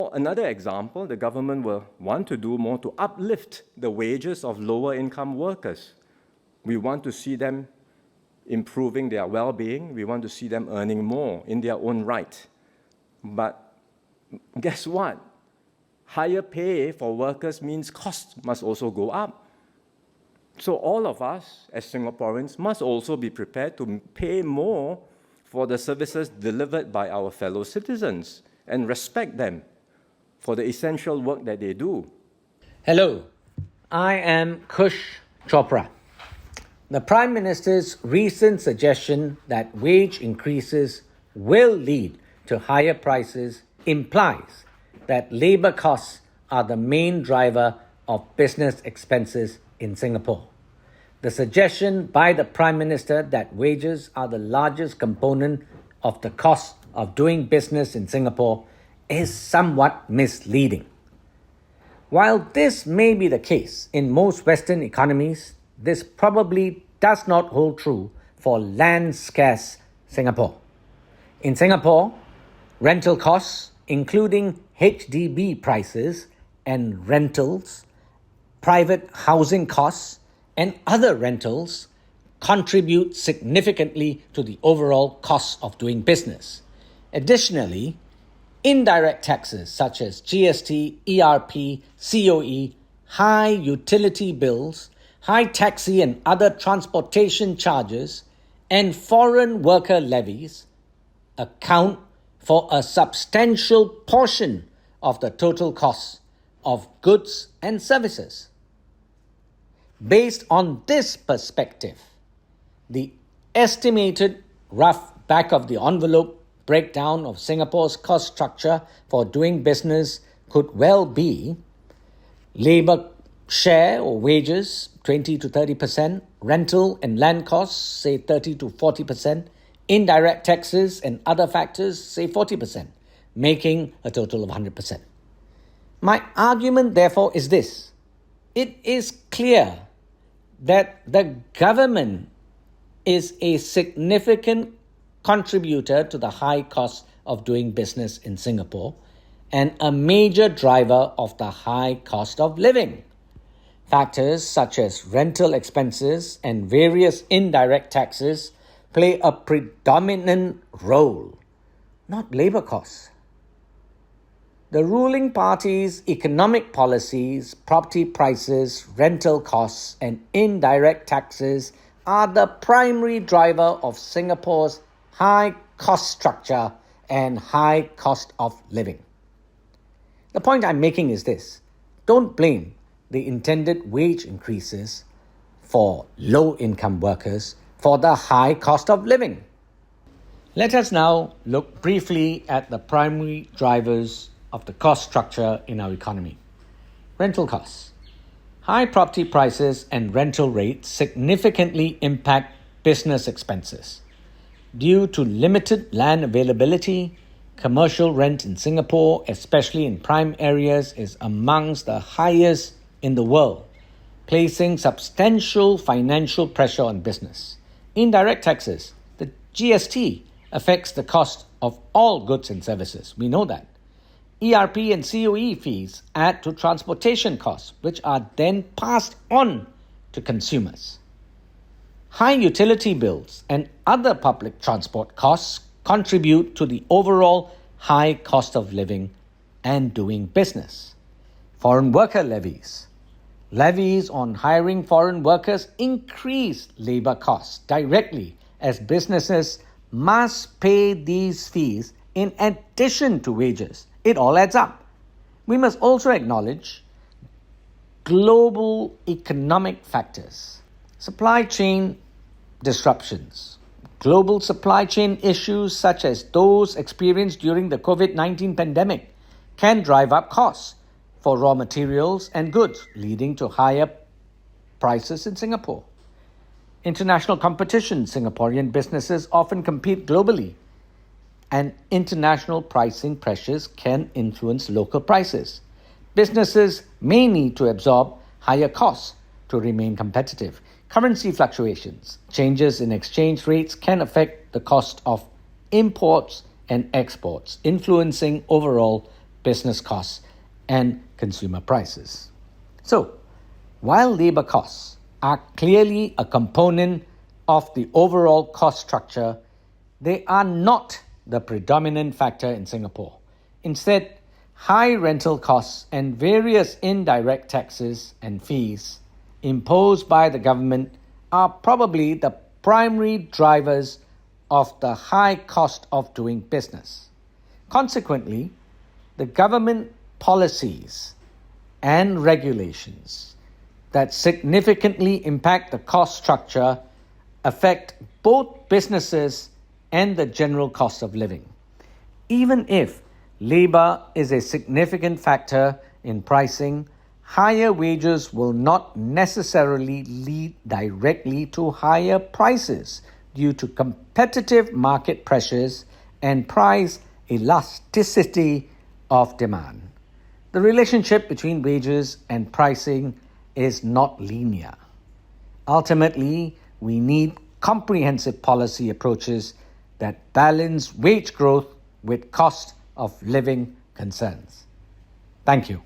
Or another example, the government will want to do more to uplift the wages of lower income workers. We want to see them improving their well-being. We want to see them earning more in their own right. But guess what? Higher pay for workers means costs must also go up. So all of us as Singaporeans must also be prepared to pay more for the services delivered by our fellow citizens and respect them for the essential work that they do. Hello, I am Khush Chopra. The Prime Minister's recent suggestion that wage increases will lead to higher prices implies that labour costs are the main driver of business expenses in Singapore. The suggestion by the Prime Minister that wages are the largest component of the cost of doing business in Singapore is somewhat misleading. While this may be the case in most Western economies, this probably does not hold true for land-scarce Singapore. In Singapore, rental costs, including HDB prices and rentals, private housing costs, and other rentals contribute significantly to the overall cost of doing business. Additionally, indirect taxes such as GST, ERP, COE, high utility bills, high taxi and other transportation charges, and foreign worker levies account for a substantial portion of the total cost of goods and services. Based on this perspective, the estimated rough back-of-the-envelope breakdown of Singapore's cost structure for doing business could well be labour share or wages 20 to 30%, rental and land costs say 30 to 40%, indirect taxes and other factors say 40%, making a total of 100%. My argument therefore is this: it is clear that the government is a significant contributor to the high cost of doing business in Singapore and a major driver of the high cost of living. Factors such as rental expenses and various indirect taxes play a predominant role, not labour costs. The ruling party's economic policies, property prices, rental costs, and indirect taxes are the primary driver of Singapore's high cost structure and high cost of living. The point I'm making is this: don't blame the intended wage increases for low-income workers for the high cost of living. Let us now look briefly at the primary drivers of the cost structure in our economy. Rental costs. High property prices and rental rates significantly impact business expenses. Due to limited land availability, commercial rent in Singapore, especially in prime areas, is amongst the highest in the world, placing substantial financial pressure on business. Indirect taxes, the GST, affects the cost of all goods and services. We know that. ERP and COE fees add to transportation costs, which are then passed on to consumers. High utility bills and other public transport costs contribute to the overall high cost of living and doing business. Foreign worker levies. Levies on hiring foreign workers increase labour costs directly, as businesses must pay these fees in addition to wages. It all adds up. We must also acknowledge global economic factors. Supply chain disruptions. Global supply chain issues such as those experienced during the COVID-19 pandemic can drive up costs for raw materials and goods, leading to higher prices in Singapore. International competition. Singaporean businesses often compete globally, and international pricing pressures can influence local prices. Businesses may need to absorb higher costs to remain competitive. Currency fluctuations. Changes in exchange rates can affect the cost of imports and exports, influencing overall business costs and consumer prices. So, while labor costs are clearly a component of the overall cost structure, they are not the predominant factor in Singapore. Instead, high rental costs and various indirect taxes and fees imposed by the government are probably the primary drivers of the high cost of doing business. Consequently, the government policies and regulations that significantly impact the cost structure affect both businesses and the general cost of living. Even if labor is a significant factor in pricing, higher wages will not necessarily lead directly to higher prices due to competitive market pressures and price elasticity of demand. The relationship between wages and pricing is not linear. Ultimately, we need comprehensive policy approaches that balance wage growth with cost of living concerns. Thank you.